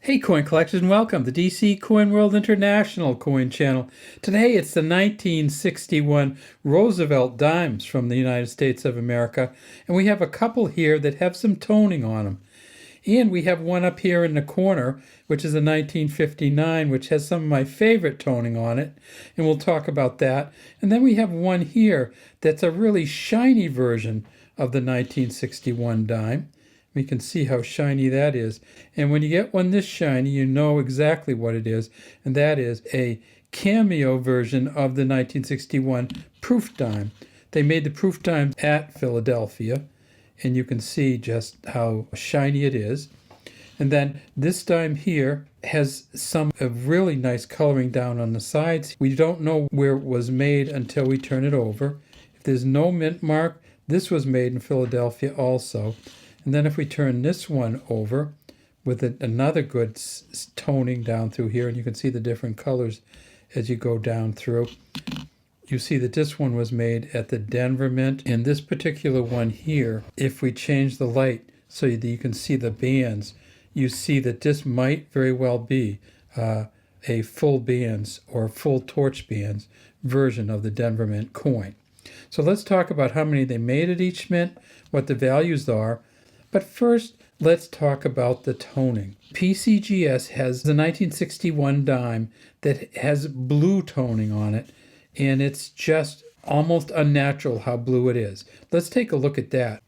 Hey coin collectors, and welcome to DC Coin World International Coin Channel. Today it's the 1961 Roosevelt dimes from the United States of America, and we have a couple here that have some toning on them. And we have one up here in the corner, which is a 1959, which has some of my favorite toning on it, and we'll talk about that. And then we have one here that's a really shiny version of the 1961 dime. We can see how shiny that is. And when you get one this shiny, you know exactly what it is, and that is a cameo version of the 1961 proof dime. They made the proof dime at Philadelphia, and you can see just how shiny it is. And then this dime here has some really nice coloring down on the sides. We don't know where it was made until we turn it over. If there's no mint mark, this was made in Philadelphia also. And then if we turn this one over with another good toning down through here, and you can see the different colors as you go down through, you see that this one was made at the Denver Mint. And this particular one here, if we change the light so that you can see the bands, you see that this might very well be a full bands or full torch bands version of the Denver Mint coin. So let's talk about how many they made at each mint, what the values are. But first, let's talk about the toning. PCGS has the 1961 dime that has blue toning on it, and it's just almost unnatural how blue it is. Let's take a look at that.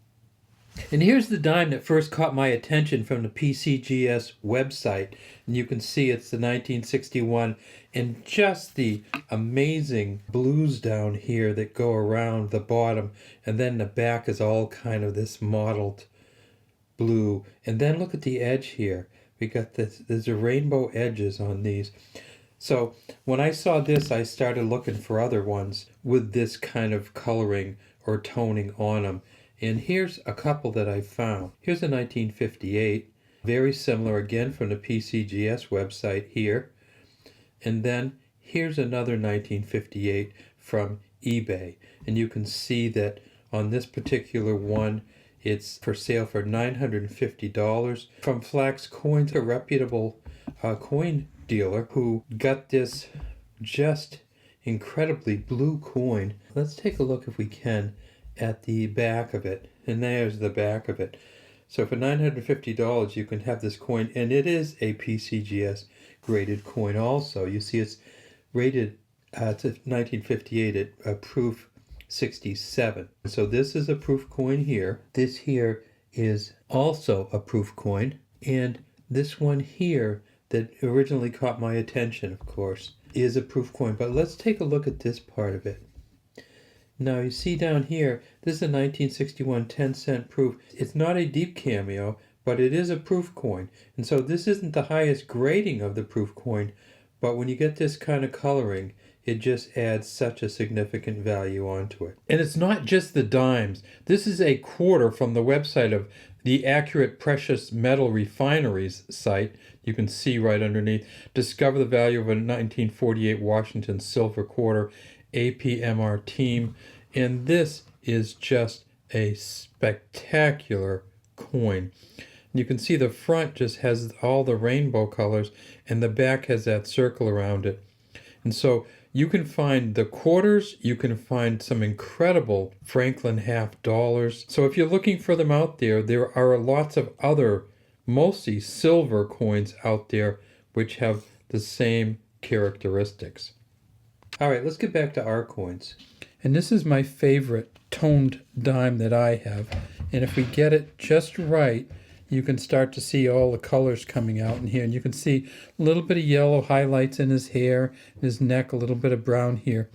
And here's the dime that first caught my attention from the PCGS website. And you can see it's the 1961, and just the amazing blues down here that go around the bottom, and then the back is all kind of this mottled blue. And then look at the edge here. We got this, there's a rainbow edges on these. So when I saw this, I started looking for other ones with this kind of coloring or toning on them. And here's a couple that I found. Here's a 1958, very similar again from the PCGS website here. And then here's another 1958 from eBay. And you can see that on this particular one, it's for sale for $950 from Flax Coins, a reputable coin dealer who got this just incredibly blue coin. Let's take a look if we can at the back of it. And there's the back of it. So for $950 you can have this coin, and it is a PCGS graded coin also. You see it's rated to 1958 at proof 67. So this is a proof coin here. This here is also a proof coin. And this one here that originally caught my attention, of course, is a proof coin. But let's take a look at this part of it. Now you see down here, this is a 1961 10-cent proof. It's not a deep cameo, but it is a proof coin. And so this isn't the highest grading of the proof coin, but when you get this kind of coloring, it just adds such a significant value onto it. And it's not just the dimes. This is a quarter from the website of the Accurate Precious Metal Refineries site. You can see right underneath. Discover the value of a 1948 Washington silver quarter, APMR team. And this is just a spectacular coin. You can see the front just has all the rainbow colors, and the back has that circle around it. And so you can find the quarters, you can find some incredible Franklin half dollars. So if you're looking for them out there, there are lots of other, mostly silver coins out there, which have the same characteristics. All right, let's get back to our coins. And this is my favorite toned dime that I have. And if we get it just right, you can start to see all the colors coming out in here. And you can see a little bit of yellow highlights in his hair, in his neck, a little bit of brown here.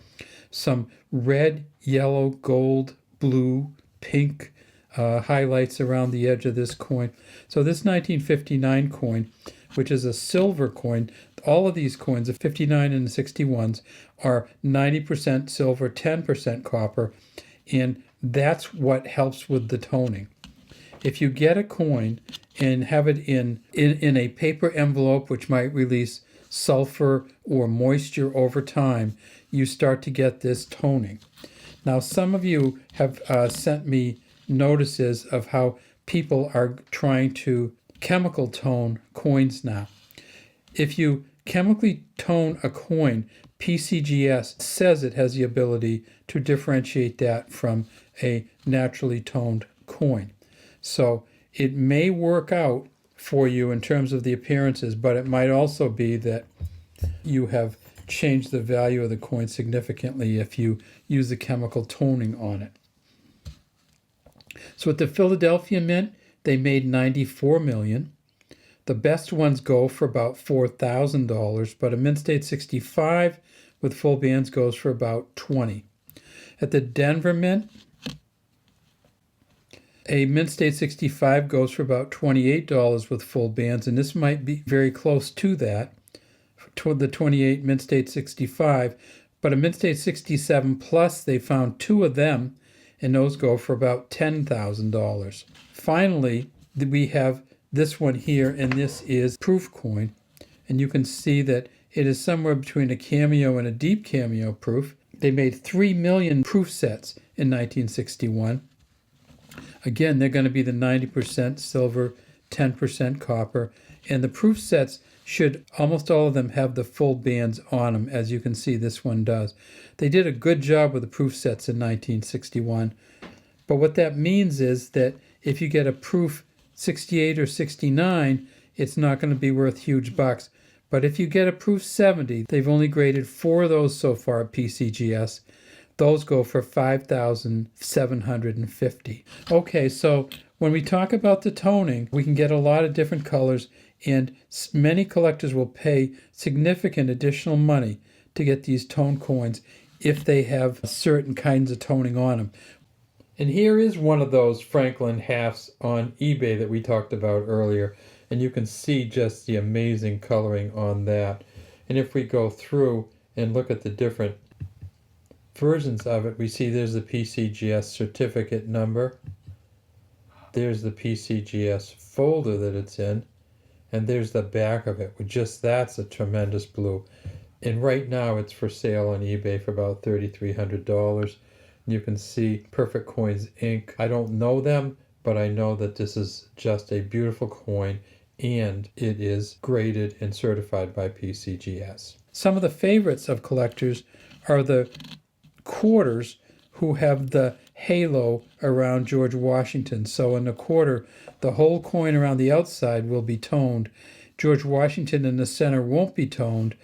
Some red, yellow, gold, blue, pink highlights around the edge of this coin. So this 1959 coin, which is a silver coin, all of these coins, the 59 and the 61s, are 90% silver, 10% copper. And that's what helps with the toning. If you get a coin and have it in a paper envelope, which might release sulfur or moisture over time, you start to get this toning. Now, some of you have sent me notices of how people are trying to chemical tone coins now. If you chemically tone a coin, PCGS says it has the ability to differentiate that from a naturally toned coin. So it may work out for you in terms of the appearances, but it might also be that you have changed the value of the coin significantly if you use the chemical toning on it. So at the Philadelphia Mint, they made 94 million. The best ones go for about $4,000, but a Mint State 65 with full bands goes for about 20. At the Denver Mint, a Mint State 65 goes for about $28 with full bands, and this might be very close to that, toward the 28 Mint State 65, but a Mint State 67 Plus, they found two of them, and those go for about $10,000. Finally, we have this one here, and this is proof coin, and you can see that it is somewhere between a cameo and a deep cameo proof. They made 3 million proof sets in 1961. Again, they're going to be the 90% silver, 10% copper, and the proof sets should, almost all of them, have the full bands on them, as you can see this one does. They did a good job with the proof sets in 1961, but what that means is that if you get a proof 68 or 69, it's not going to be worth huge bucks. But if you get a proof 70, they've only graded 4 of those so far at PCGS. Those go for $5,750. Okay, so when we talk about the toning, we can get a lot of different colors, and many collectors will pay significant additional money to get these tone coins if they have certain kinds of toning on them. And here is one of those Franklin halves on eBay that we talked about earlier, and you can see just the amazing coloring on that. And if we go through and look at the different versions of it, we see there's the PCGS certificate number, there's the PCGS folder that it's in, and there's the back of it. That's a tremendous blue. And right now it's for sale on eBay for about $3,300. You can see Perfect Coins Inc. I don't know them, but I know that this is just a beautiful coin, and it is graded and certified by PCGS. Some of the favorites of collectors are the quarters who have the halo around George Washington. So in the quarter, the whole coin around the outside will be toned. George Washington in the center won't be toned,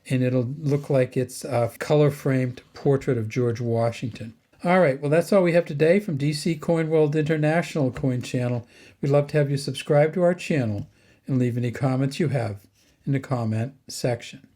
and it'll look like it's a color-framed portrait of George Washington. All right, well, that's all we have today from DC Coin World International Coin Channel. We'd love to have you subscribe to our channel and leave any comments you have in the comment section.